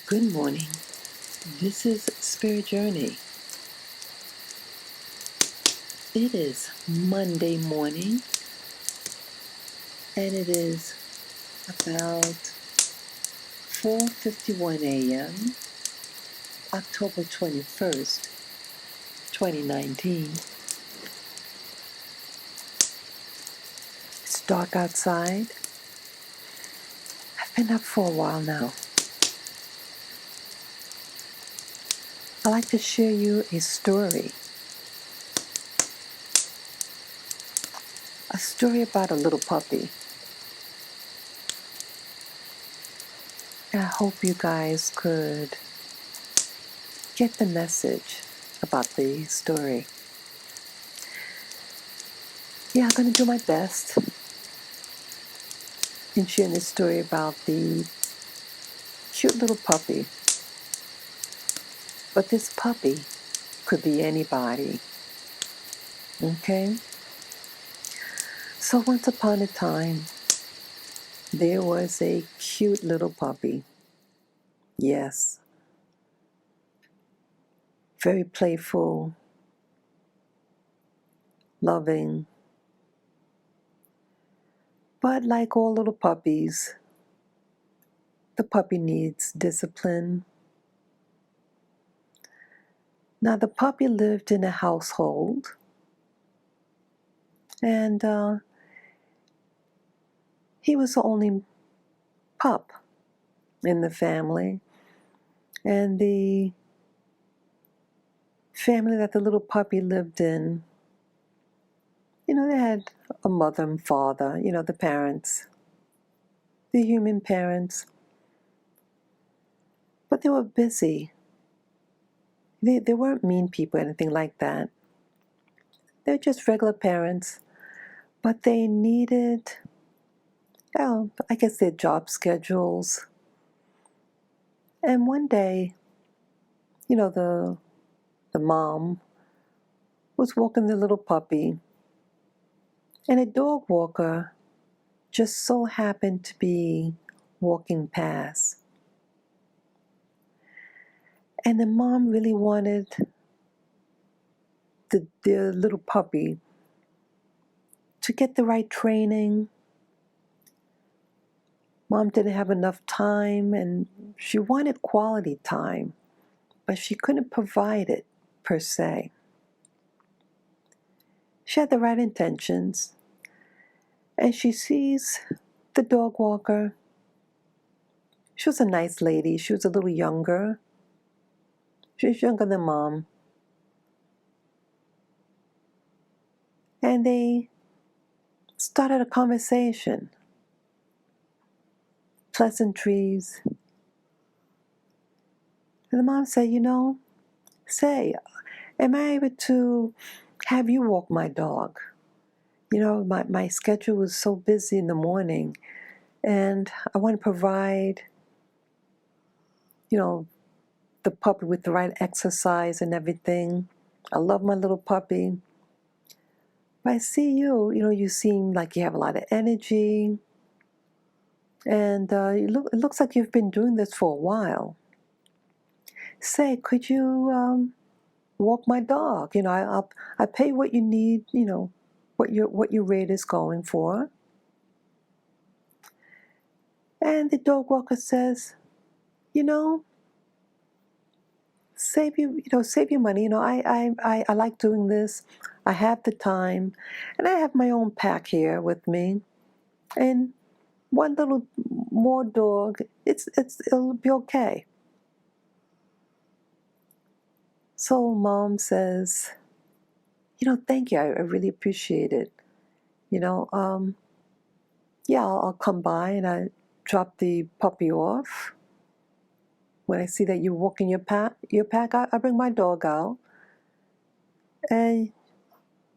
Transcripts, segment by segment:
Good morning. This is Spirit Journey. It is Monday morning and it is about 4:51 a.m., October 21st, 2019. It's dark outside. I've been up for a while now. I'd like to share you a story. A story about a little puppy. And I hope you guys could get the message about the story. Yeah, I'm going to do my best in sharing this story about the cute little puppy. But this puppy could be anybody. Okay? So once upon a time, there was a cute little puppy. Yes. Very playful, loving. But like all little puppies, the puppy needs discipline. Now, the puppy lived in a household, and he was the only pup in the family. And the family that the little puppy lived in, they had a mother and father, the parents, the human parents. But they were busy. They weren't mean people or anything like that. They were just regular parents. But they needed, I guess, their job schedules. And one day, the mom was walking the little puppy, and a dog walker just so happened to be walking past. And the mom really wanted the little puppy to get the right training. Mom didn't have enough time, and she wanted quality time, but she couldn't provide it per se. She had the right intentions, and she sees the dog walker. She was a nice lady. She was a little younger. She was younger than Mom. And they started a conversation. Pleasantries. And the mom said, am I able to have you walk my dog? My schedule was so busy in the morning, and I want to provide, the puppy with the right exercise and everything. I love my little puppy. But I see you seem like you have a lot of energy, and it looks like you've been doing this for a while. Say, could you walk my dog? I pay what you need, what your rate is going for. And the dog walker says, save your money. I like doing this. I have the time, and I have my own pack here with me, and one little more dog. It'll be okay. So Mom says, thank you. I really appreciate it. Yeah, I'll come by and I drop the puppy off. When I see that you're walking your pack, I bring my dog out, and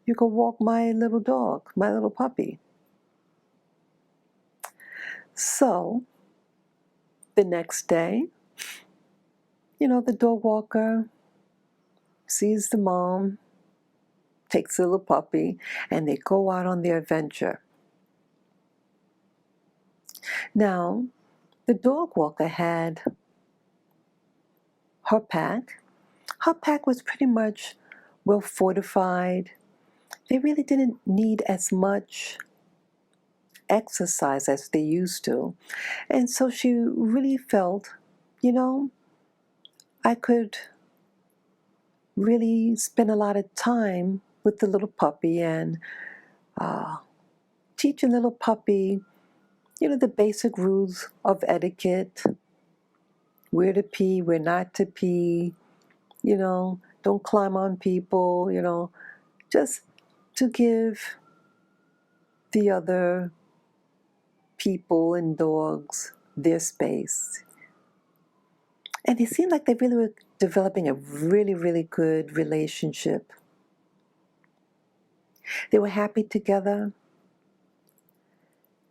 you can walk my little dog, my little puppy. So the next day, the dog walker sees the mom, takes the little puppy, and they go out on their adventure. Now, the dog walker had her pack. Her pack was pretty much well fortified. They really didn't need as much exercise as they used to. And so she really felt, you know, I could really spend a lot of time with the little puppy and uh, teach a little puppy, the basic rules of etiquette, where to pee, where not to pee, don't climb on people, just to give the other people and dogs their space. And it seemed like they really were developing a really, really good relationship. They were happy together.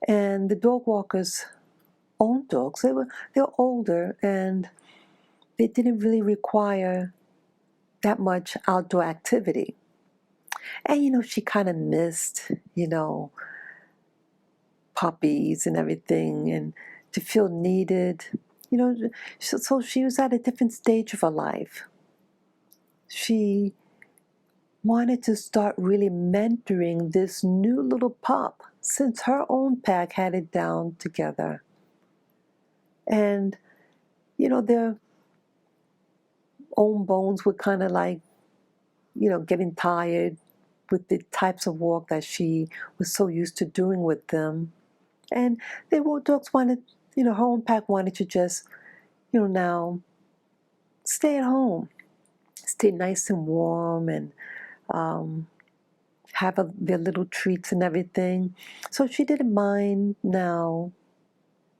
And the dog walkers owned dogs. They're older and they didn't really require that much outdoor activity. And she kind of missed, puppies and everything, and to feel needed. So she was at a different stage of her life. She wanted to start really mentoring this new little pup since her own pack had it down together. And, their own bones were kind of like, getting tired with the types of walk that she was so used to doing with them. And dogs wanted, her own pack wanted to just, now stay at home, stay nice and warm, and have their little treats and everything. So she didn't mind now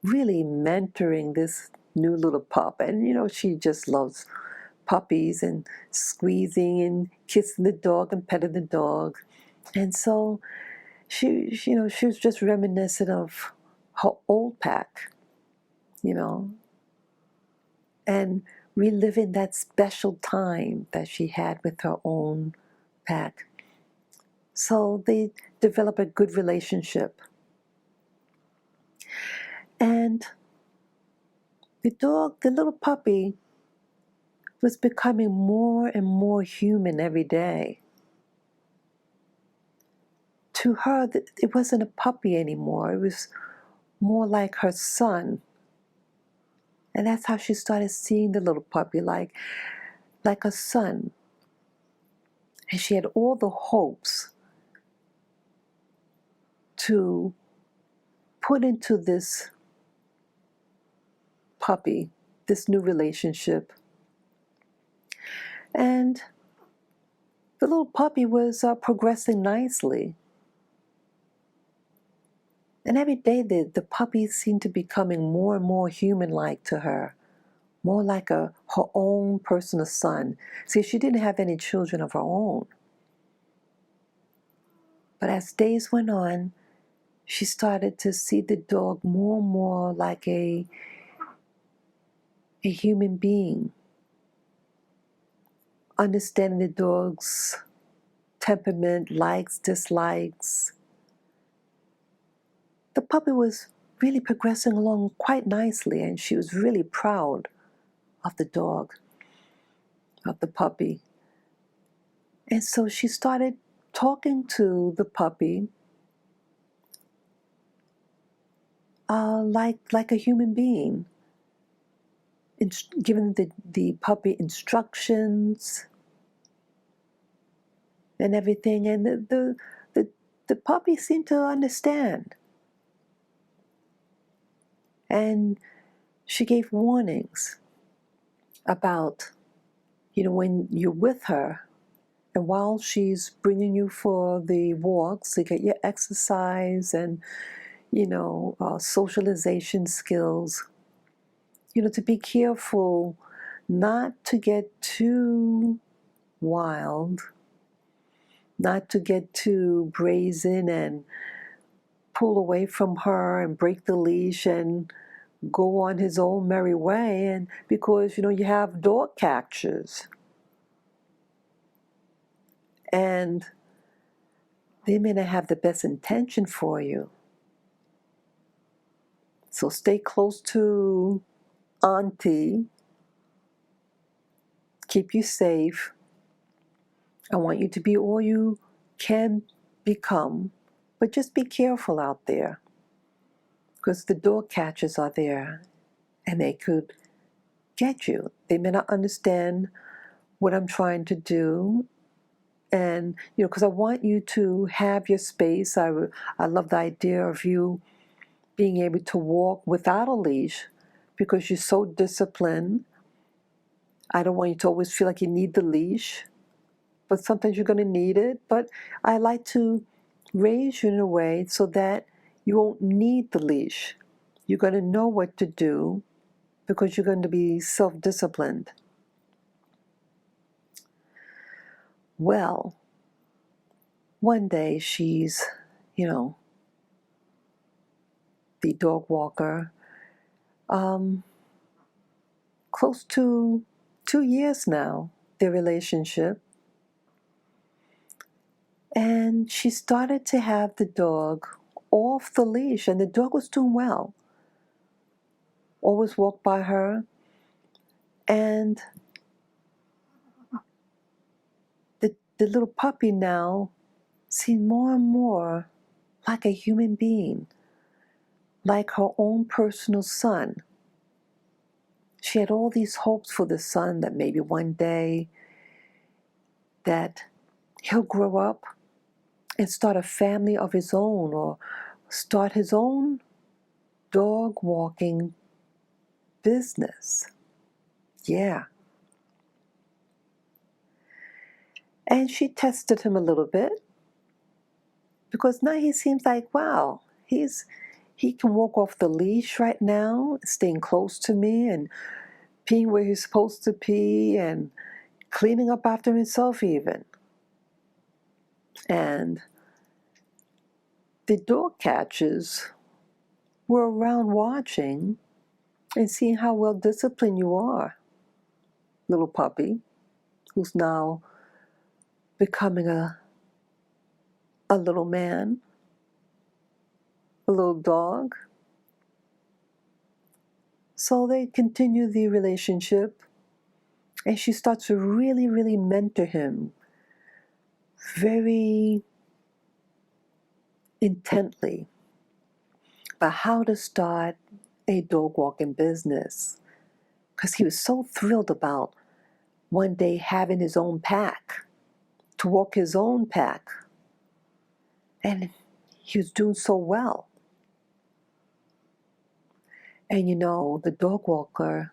really mentoring this new little pup. And, she just loves puppies and squeezing and kissing the dog and petting the dog. And so she was just reminiscent of her old pack, and reliving that special time that she had with her own pack. So they develop a good relationship. And the little puppy, was becoming more and more human every day. To her, it wasn't a puppy anymore. It was more like her son. And that's how she started seeing the little puppy, like a son. And she had all the hopes to put into this puppy, this new relationship. And the little puppy was progressing nicely. And every day the puppy seemed to be becoming more and more human-like to her, more like her own personal son. See, she didn't have any children of her own. But as days went on, she started to see the dog more and more like a human being, understanding the dog's temperament, likes, dislikes. The puppy was really progressing along quite nicely, and she was really proud of the dog, of the puppy. And so she started talking to the puppy like a human being, giving the puppy instructions and everything. And the puppy seemed to understand. And she gave warnings about, when you're with her, and while she's bringing you for the walks to get your exercise and, socialization skills, to be careful not to get too wild, not to get too brazen and pull away from her and break the leash and go on his own merry way. And because, you have dog catchers. And they may not have the best intention for you. So stay close to Auntie keep you safe. I want you to be all you can become, but just be careful out there because the dog catchers are there and they could get you. They may not understand what I'm trying to do. And, because I want you to have your space. I love the idea of you being able to walk without a leash because you're so disciplined. I don't want you to always feel like you need the leash, but sometimes you're going to need it. But I like to raise you in a way so that you won't need the leash. You're going to know what to do because you're going to be self-disciplined. Well, one day she's, the dog walker, close to 2 years now, their relationship. And she started to have the dog off the leash, and the dog was doing well. Always walked by her, and the little puppy now seemed more and more like a human being, like her own personal son. She had all these hopes for the son that maybe one day that he'll grow up and start a family of his own or start his own dog walking business. Yeah. And she tested him a little bit because now he seems like, wow, he can walk off the leash right now, staying close to me and peeing where he's supposed to pee and cleaning up after himself even. And the dog catchers were around watching and seeing how well disciplined you are, little puppy, who's now becoming a little man, a little dog. So they continue the relationship, and she starts to really, really mentor him very intently about how to start a dog walking business. Because he was so thrilled about one day having his own pack, to walk his own pack. And he was doing so well. And the dog walker,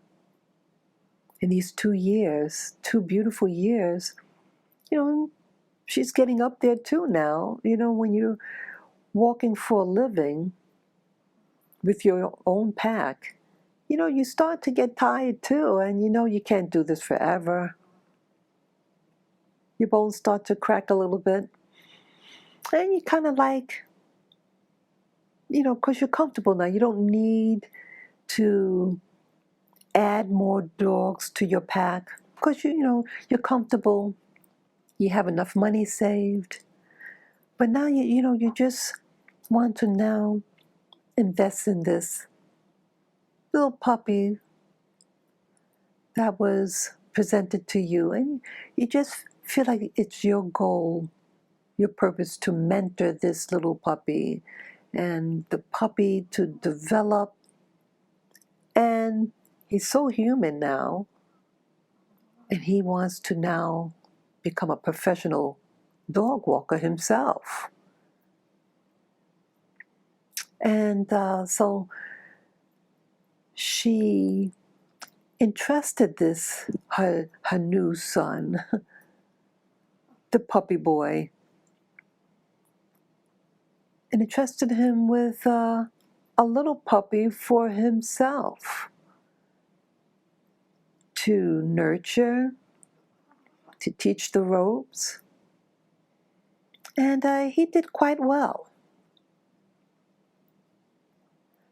in these 2 years, 2 beautiful years, she's getting up there too now. When you're walking for a living with your own pack, you start to get tired too, and you can't do this forever. Your bones start to crack a little bit. And you kind of like, because you're comfortable now, you don't need to add more dogs to your pack because you're comfortable. You have enough money saved. But now you just want to now invest in this little puppy that was presented to you, and you just feel like it's your goal, your purpose to mentor this little puppy and the puppy to develop. And he's so human now, and he wants to now become a professional dog walker himself. And so she entrusted her new son, the puppy boy, and entrusted him with a little puppy for himself to nurture, to teach the ropes. And he did quite well.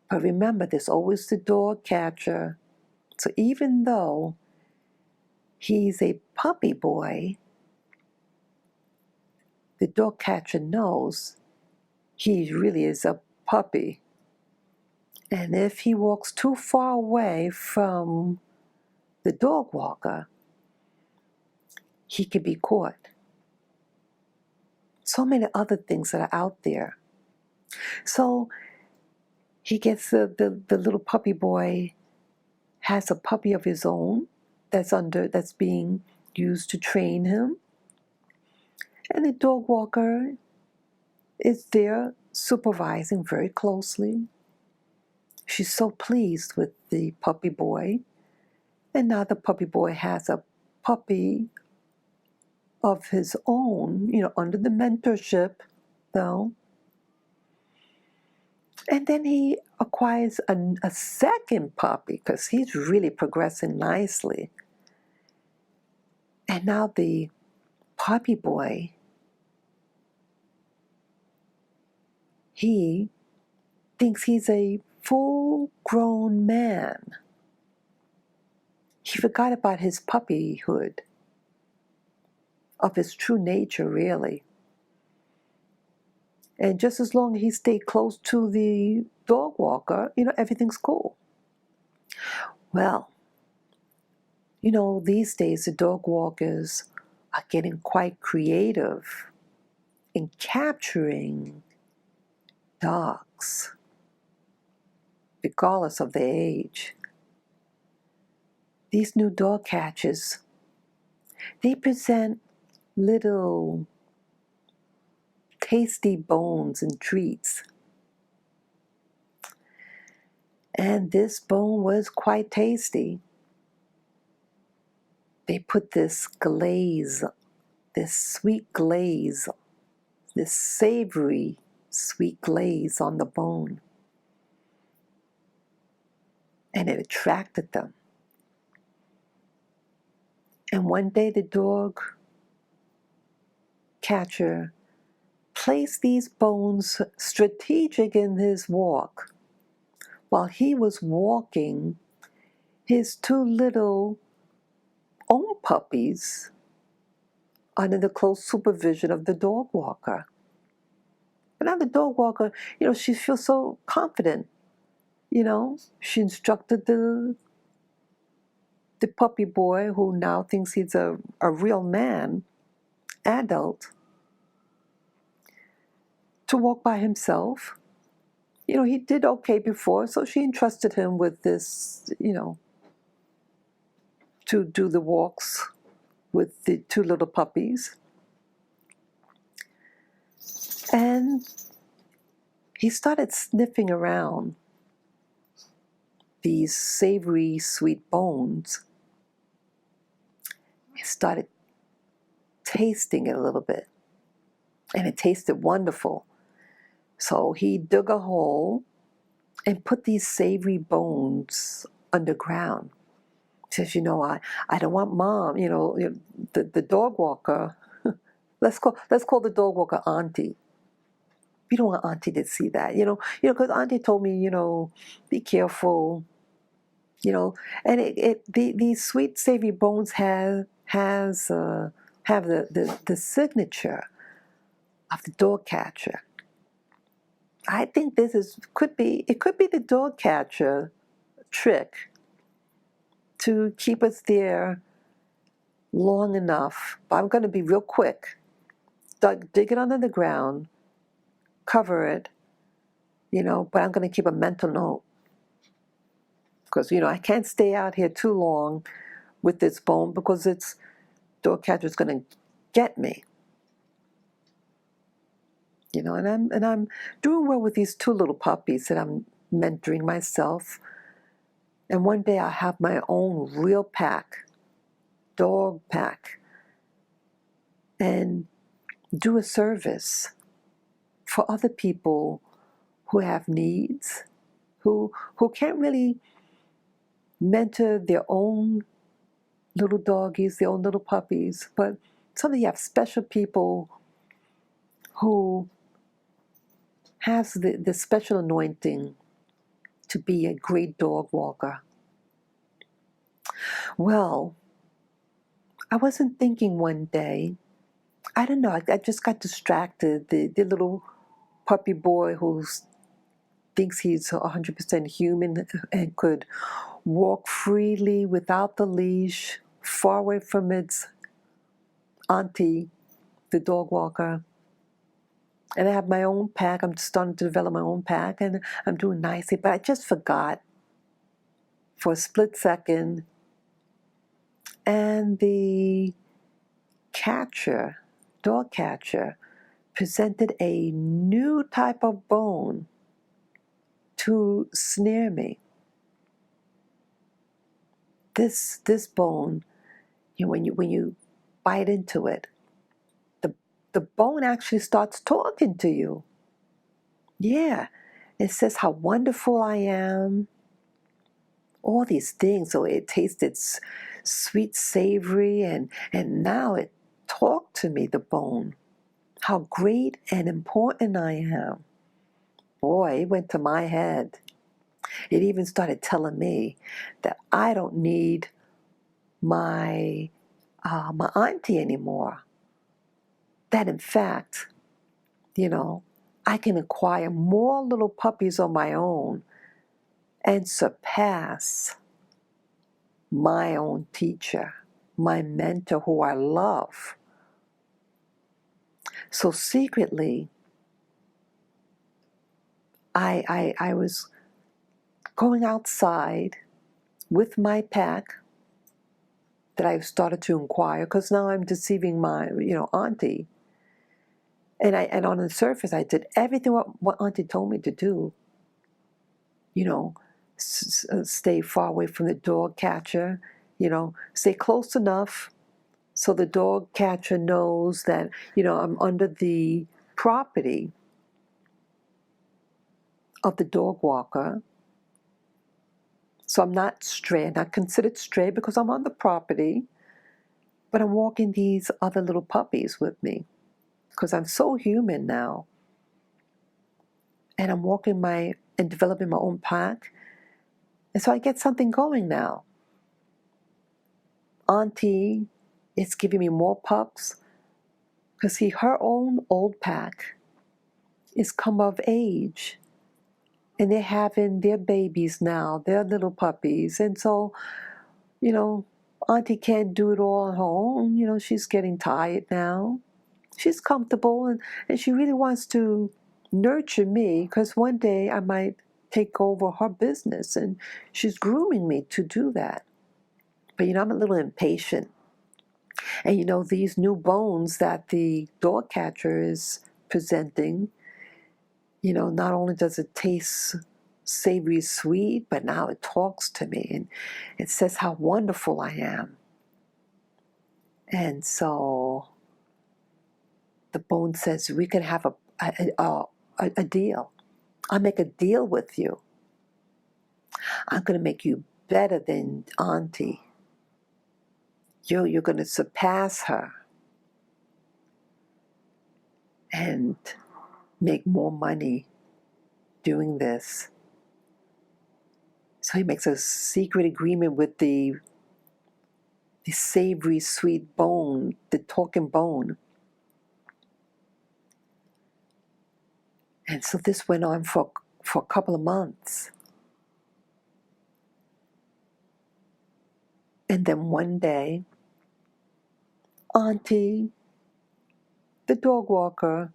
But remember, there's always the dog catcher. So even though he's a puppy boy, the dog catcher knows he really is a puppy. And if he walks too far away from the dog walker, he could be caught. So many other things that are out there. So he gets the little puppy boy has a puppy of his own that's being used to train him. And the dog walker is there supervising very closely. She's so pleased with the puppy boy. And now the puppy boy has a puppy of his own, under the mentorship, though. And then he acquires a second puppy because he's really progressing nicely. And now the puppy boy, he thinks he's a full-grown man. He forgot about his puppyhood, of his true nature, really. And just as long as he stayed close to the dog walker, everything's cool. Well, these days the dog walkers are getting quite creative in capturing dogs, regardless of their age. These new dog catchers, they present little tasty bones and treats. And this bone was quite tasty. They put this glaze, this sweet glaze, this savory sweet glaze on the bone. And it attracted them. And one day the dog catcher placed these bones strategic in his walk. While he was walking, his two little own puppies under the close supervision of the dog walker. But now the dog walker, she feels so confident. She instructed the puppy boy, who now thinks he's a real man, adult, to walk by himself. He did okay before, so she entrusted him with this, to do the walks with the two little puppies. And he started sniffing around these savory, sweet bones. He started tasting it a little bit, and it tasted wonderful. So he dug a hole and put these savory bones underground. He says, I don't want Mom, the dog walker. Let's call the dog walker Auntie. We don't want Auntie to see that, because Auntie told me, be careful, and these sweet savory bones have the signature of the dog catcher. I think this could be the dog catcher trick to keep us there long enough. But I'm going to be real quick. Dig it under the ground, cover it, but I'm going to keep a mental note. Because, I can't stay out here too long with this bone because dog catcher's going to get me. And I'm doing well with these two little puppies that I'm mentoring myself. And one day I'll have my own real pack, dog pack, and do a service for other people who have needs, who can't really mentor their own little doggies, their own little puppies, but some of you have special people who has the special anointing to be a great dog walker. Well, I wasn't thinking one day, I don't know, I just got distracted. The little puppy boy who thinks he's 100% human and could walk freely without the leash, far away from its Auntie, the dog walker. And I have my own pack. I'm starting to develop my own pack, and I'm doing nicely. But I just forgot for a split second. And the catcher, dog catcher, presented a new type of bone to snare me. This bone, when you bite into it, the bone actually starts talking to you. Yeah, it says how wonderful I am. All these things. So it tasted sweet, savory, and now it talked to me, the bone. How great and important I am. Boy, it went to my head. It even started telling me that I don't need my my auntie anymore. That in fact, I can acquire more little puppies on my own and surpass my own teacher, my mentor who I love. So secretly, I was going outside with my pack that I started to inquire, because now I'm deceiving my auntie. And on the surface, I did everything what auntie told me to do. Stay far away from the dog catcher. Stay close enough so the dog catcher knows that I'm under the property of the dog walker. So I'm not stray, I'm not considered stray because I'm on the property, but I'm walking these other little puppies with me because I'm so human now. And I'm walking and developing my own pack. And so I get something going now. Auntie is giving me more pups because see, her own old pack is come of age. And they're having their babies now, their little puppies. And so, Auntie can't do it all at home. She's getting tired now. She's comfortable and she really wants to nurture me because one day I might take over her business, and she's grooming me to do that. But I'm a little impatient. And these new bones that the dog catcher is presenting, not only does it taste savory sweet, but now it talks to me and it says how wonderful I am. And so the bone says we can have a deal. I'll make a deal with you. I'm going to make you better than Auntie. You're going to surpass her and make more money doing this. So he makes a secret agreement with the savory sweet bone, the talking bone. And so this went on for a couple of months. And then one day, Auntie, the dog walker,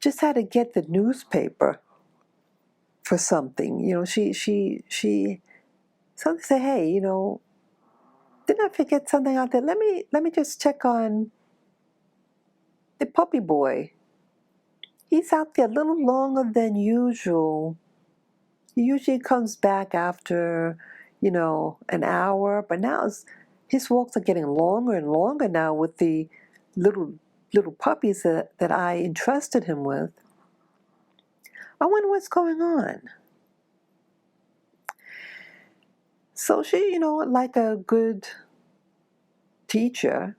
just had to get the newspaper for something. She something said, hey, didn't I forget something out there? Let me just check on the puppy boy. He's out there a little longer than usual. He usually comes back after, an hour, but now his walks are getting longer and longer now with the little puppies that I entrusted him with. I wonder what's going on. So she, like a good teacher,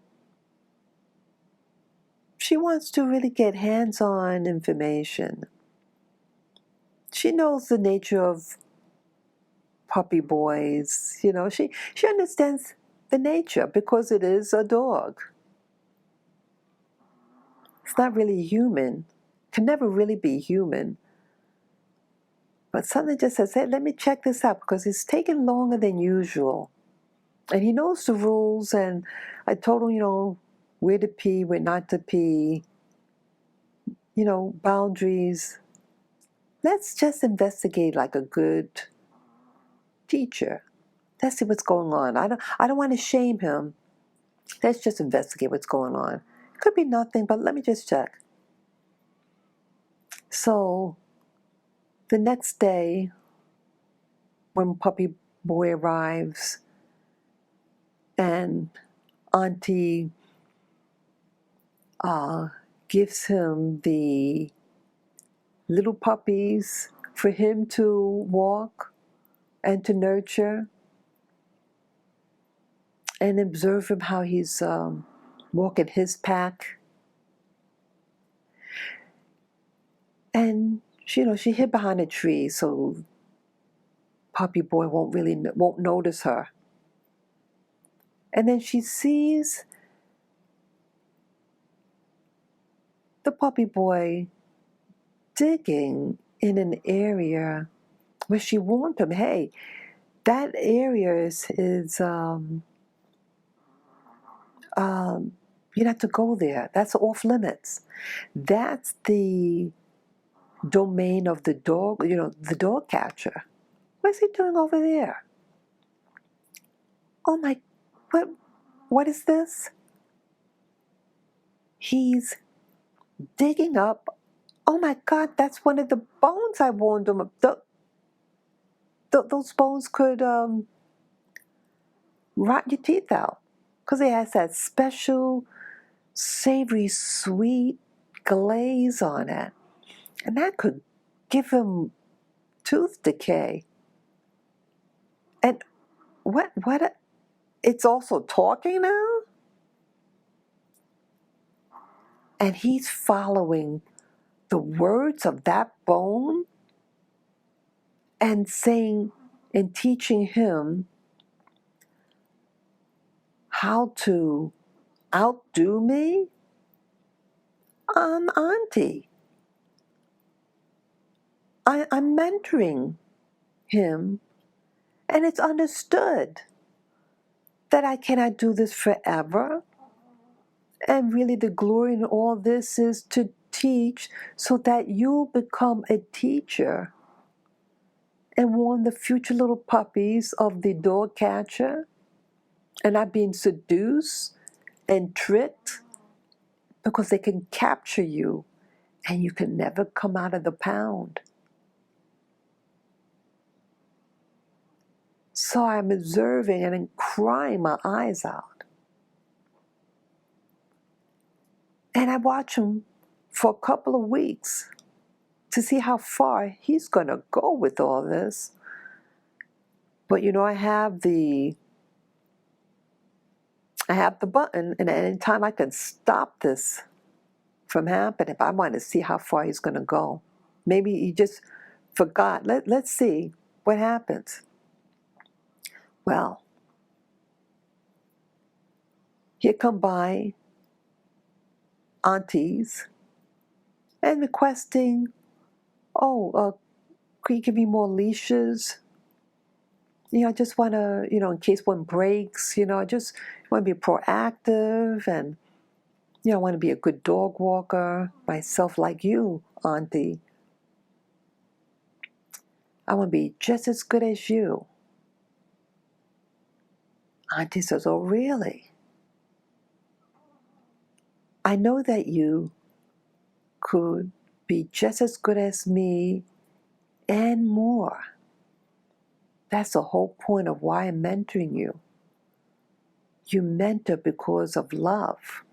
she wants to really get hands-on information. She knows the nature of puppy boys. She understands the nature because it is a dog. It's not really human. Can never really be human. But something just says, hey, let me check this out because it's taking longer than usual. And he knows the rules, and I told him, where to pee, where not to pee, boundaries. Let's just investigate like a good teacher. Let's see what's going on. I don't want to shame him. Let's just investigate what's going on. Could be nothing, but let me just check. So the next day, when puppy boy arrives and Auntie gives him the little puppies for him to walk and to nurture, and observe him how he's walking his pack. And she hid behind a tree so puppy boy won't notice her. And then she sees the puppy boy digging in an area where she warned him, hey, that area is you have to go there. That's off limits. That's the domain of the dog, the dog catcher. What's he doing over there? Oh my, what is this? He's digging up. Oh my God, that's one of the bones I warned him of. Those bones could rot your teeth out because it has that special savory, sweet glaze on it. And that could give him tooth decay. And what, it's also talking now? And he's following the words of that bone and saying and teaching him how to outdo me? Auntie. I'm mentoring him, and it's understood that I cannot do this forever. And really the glory in all this is to teach so that you become a teacher and warn the future little puppies of the dog catcher and not being seduced and tricked because they can capture you and you can never come out of the pound. So I'm observing and I'm crying my eyes out. And I watch him for a couple of weeks to see how far he's going to go with all this. But I have the button, and at any time I can stop this from happening if I want to see how far he's going to go. Maybe he just forgot. Let's see what happens. Well, here come by aunties and requesting, can you give me more leashes? I just want to, in case one breaks, I just want to be proactive and, I want to be a good dog walker myself like you, Auntie. I want to be just as good as you. Auntie says, oh, really? I know that you could be just as good as me and more. That's the whole point of why I'm mentoring you. You mentor because of love,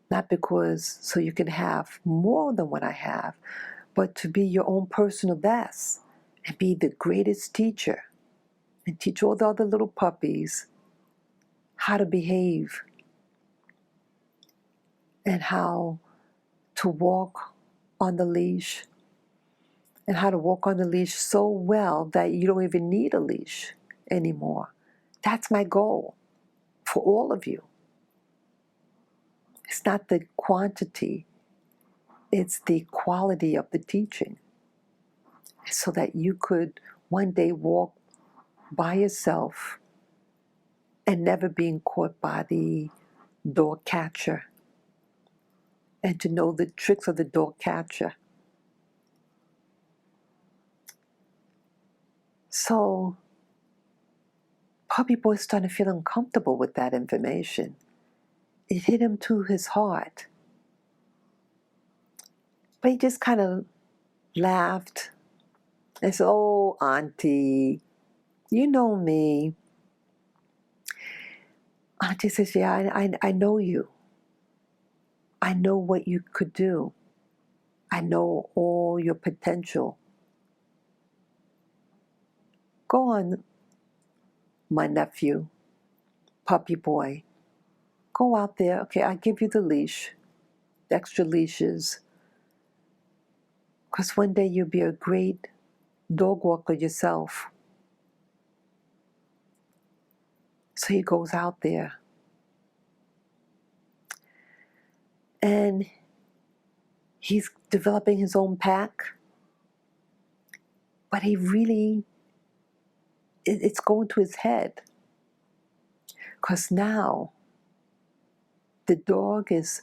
not because so you can have more than what I have, but to be your own personal best and be the greatest teacher and teach all the other little puppies how to behave and how to walk on the leash and how to walk on the leash so well that you don't even need a leash anymore. That's my goal for all of you. It's not the quantity, it's the quality of the teaching. So that you could one day walk by yourself and never being caught by the dog catcher, and to know the tricks of the dog catcher. So Puppy Boy started to feel uncomfortable with that information. It hit him to his heart. But he just kind of laughed and said, "Oh, Auntie, you know me." Auntie says, "Yeah, I know you. I know what you could do. I know all your potential. Go on, my nephew, Puppy Boy. Go out there. Okay, I give you the leash, the extra leashes. Because one day you'll be a great dog walker yourself." So he goes out there. And he's developing his own pack. But he really, it's going to his head. Because now the dog is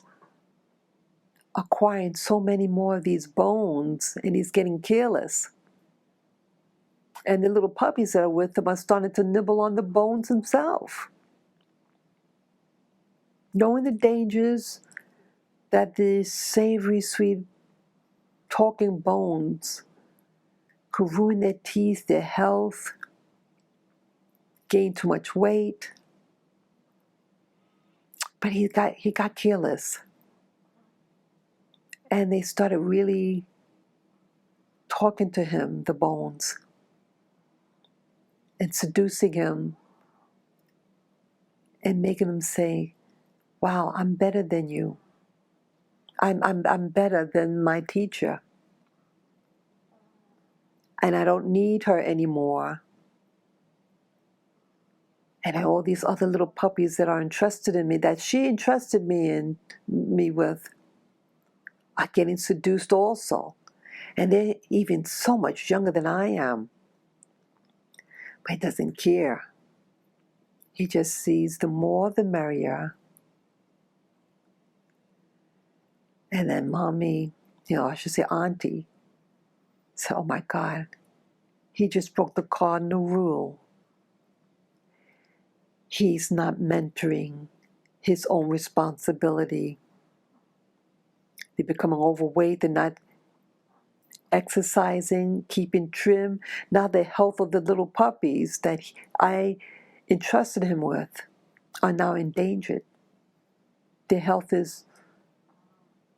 acquiring so many more of these bones, and he's getting careless. And the little puppies that are with him are starting to nibble on the bones himself. Knowing the dangers that the savory, sweet, talking bones could ruin their teeth, their health, gain too much weight. But he got careless. And they started really talking to him, the bones, and seducing him and making him say, "Wow, I'm better than you. I'm better than my teacher. And I don't need her anymore. And all these other little puppies that are entrusted in me, that she entrusted me with, are getting seduced also. And they're even so much younger than I am." But he doesn't care. He just sees the more the merrier. And then mommy, I should say auntie, said, "Oh my God, he just broke the cardinal rule. He's not mentoring his own responsibility. They're becoming overweight, they're not exercising, keeping trim. Now the health of the little puppies that I entrusted him with are now endangered. Their health is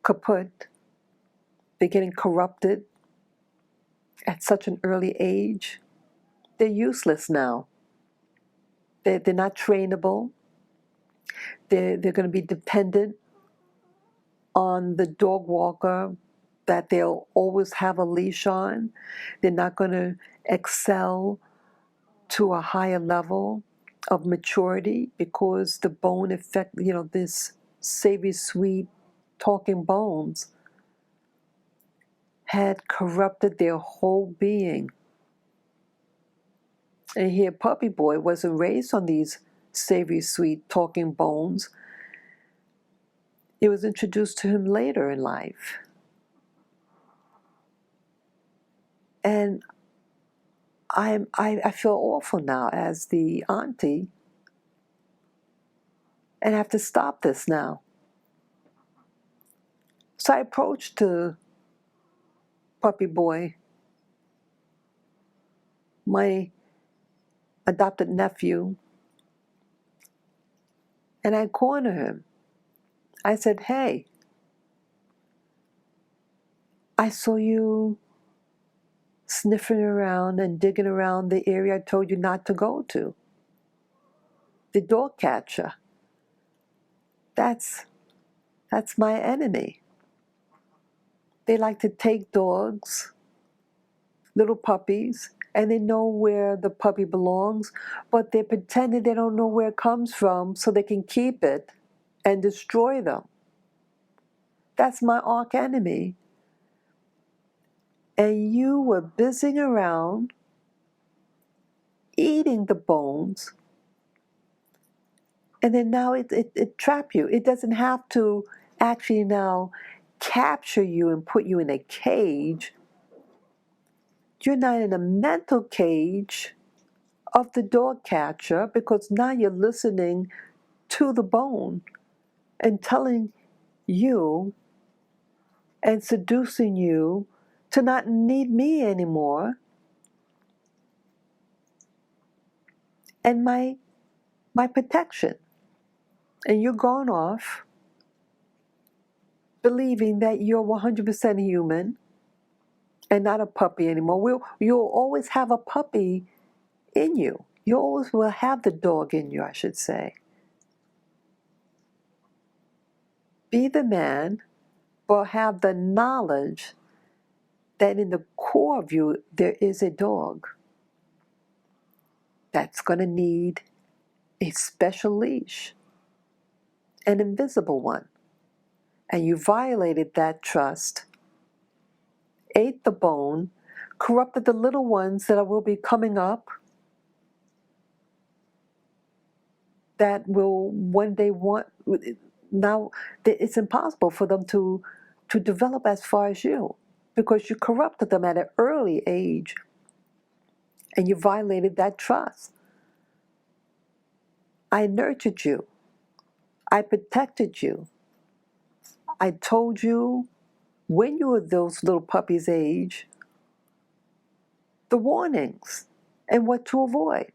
kaput. They're getting corrupted at such an early age. They're useless now. They're not trainable. They're going to be dependent on the dog walker that they'll always have a leash on. They're not going to excel to a higher level of maturity because the bone effect, this savory, sweet, talking bones had corrupted their whole being. And here, Puppy Boy wasn't raised on these savory, sweet, talking bones. It was introduced to him later in life. And I feel awful now as the auntie, and I have to stop this now. So I approached to Puppy Boy, my adopted nephew, and I cornered him. I said, "Hey, I saw you sniffing around and digging around the area I told you not to go to. The dog catcher. That's my enemy. They like to take dogs, little puppies, and they know where the puppy belongs, but they're pretending they don't know where it comes from so they can keep it and destroy them. That's my arch enemy. And you were busying around, eating the bones, And then now it trap you. It doesn't have to actually now capture you and put you in a cage. You're not in a mental cage of the dog catcher, because now you're listening to the bone and telling you and seducing you to not need me anymore, and my protection. And you're gone off believing that you're 100% human and not a puppy anymore. You'll always have a puppy in you. You always will have the dog in you, I should say. Be the man, but have the knowledge that in the core of you there is a dog that's going to need a special leash, an invisible one. And you violated that trust, ate the bone, corrupted the little ones that will be coming up, that will one day want. Now it's impossible for them to develop as far as you, because you corrupted them at an early age and you violated that trust. I nurtured you. I protected you. I told you when you were those little puppies' age the warnings and what to avoid.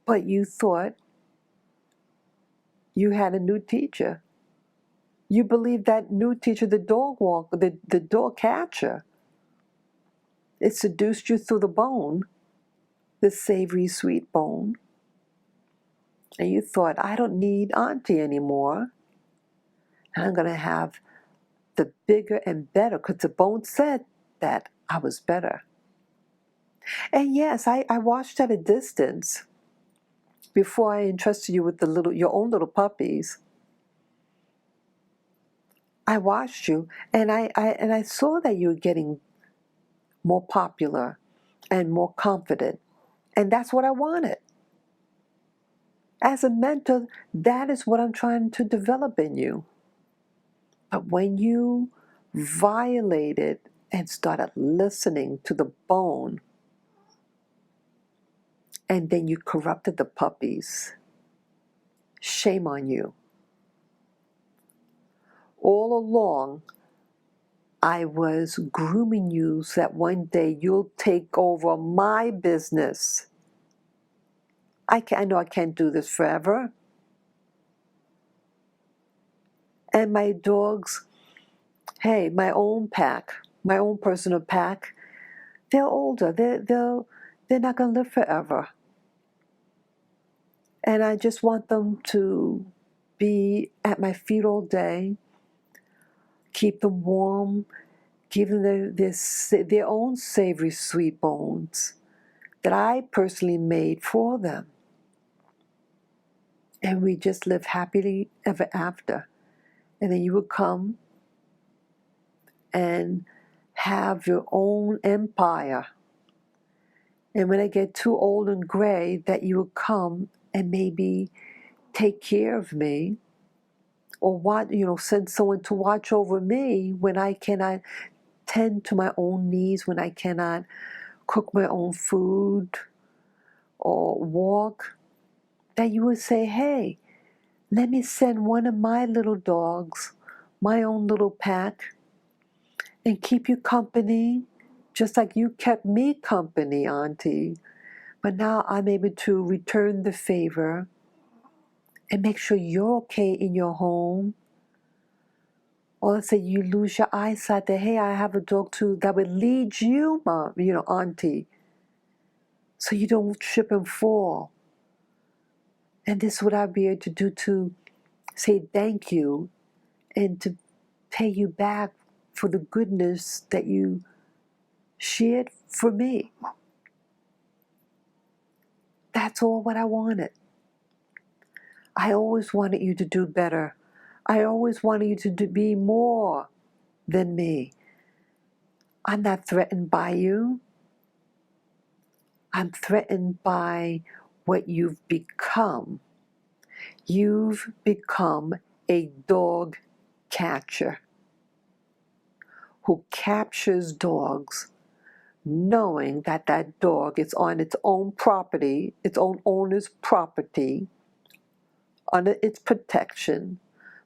But you thought you had a new teacher. You believed that new teacher, the dog walker, the dog catcher, it seduced you through the bone, the savory, sweet bone. And you thought, I don't need Auntie anymore. I'm going to have the bigger and better, because the bone said that I was better. And yes, I watched at a distance before I entrusted you with your own little puppies. I watched you, and I saw that you were getting more popular and more confident. And that's what I wanted. As a mentor, that is what I'm trying to develop in you. But when you violated and started listening to the bone, and then you corrupted the puppies, shame on you. All along, I was grooming you so that one day you'll take over my business. I know I can't do this forever. And my dogs, hey, my own pack, my own personal pack, they're older. They're not going to live forever. And I just want them to be at my feet all day, keep them warm, give them their own savory sweet bones that I personally made for them. And we just live happily ever after. And then you would come and have your own empire. And when I get too old and gray, that you would come and maybe take care of me, or send someone to watch over me when I cannot tend to my own needs, when I cannot cook my own food or walk, that you would say, hey, let me send one of my little dogs, my own little pack, and keep you company, just like you kept me company, Auntie. But now I'm able to return the favor and make sure you're okay in your home. Or let's say you lose your eyesight, that, hey, I have a dog too that would lead you, Mom, Auntie, so you don't trip and fall. And this is what I'd be able to do, to say thank you and to pay you back for the goodness that you shared for me. That's all what I wanted. I always wanted you to do better. I always wanted you to be more than me. I'm not threatened by you. I'm threatened by what you've become. You've become a dog catcher who captures dogs, knowing that that dog is on its own property, its own owner's property, under its protection,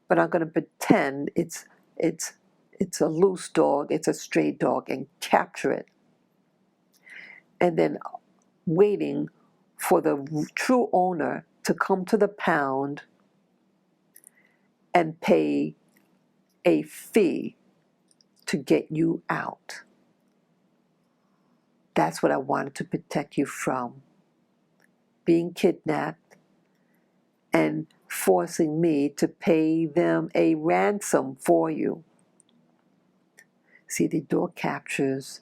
but I'm going to pretend it's a loose dog, it's a stray dog, and capture it. And then waiting for the true owner to come to the pound and pay a fee to get you out. That's what I wanted to protect you from. Being kidnapped and forcing me to pay them a ransom for you. See, the dog captures,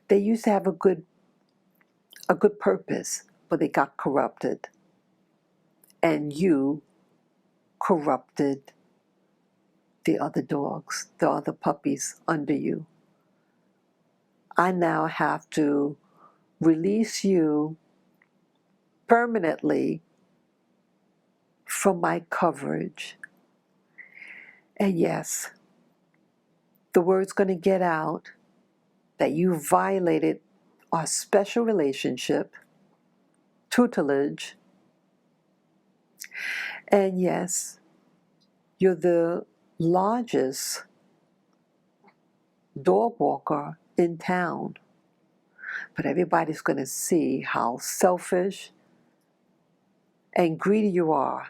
they used to have a good purpose, but they got corrupted. And you corrupted the other dogs, the other puppies under you. I now have to release you permanently from my coverage. And yes, the word's going to get out that you violated our special relationship, tutelage, and yes, you're the largest dog walker in town. But everybody's going to see how selfish and greedy you are,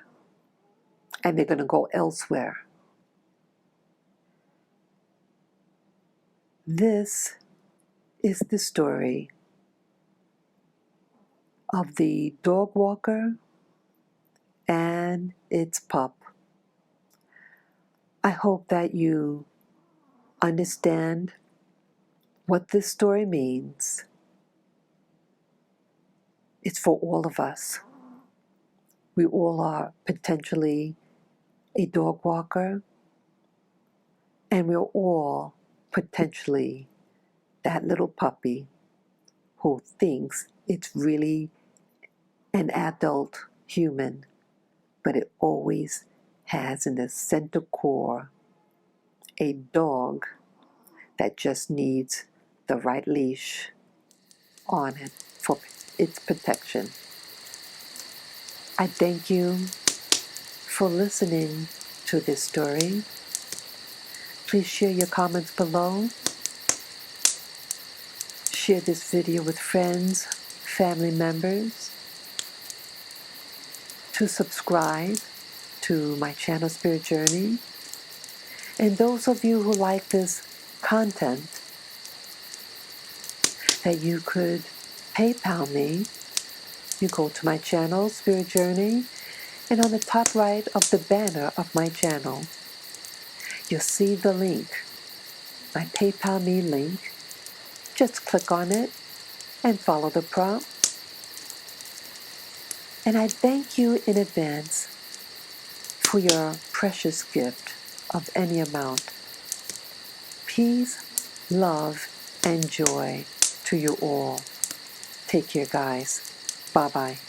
and they're going to go elsewhere. This is the story of the dog walker and its pup. I hope that you understand what this story means. It's for all of us. We all are potentially a dog walker, and we're all potentially that little puppy who thinks it's really an adult human, but it always has in the center core a dog that just needs the right leash on it for its protection. I thank you for listening to this story. Please share your comments below. Share this video with friends, family members. To subscribe to my channel, Spirit Journey. And those of you who like this content, that you could PayPal me. You go to my channel, Spirit Journey, and on the top right of the banner of my channel, you'll see the link, my PayPal me link. Just click on it and follow the prompt. And I thank you in advance for your precious gift of any amount. Peace, love, and joy to you all. Take care, guys. Bye-bye.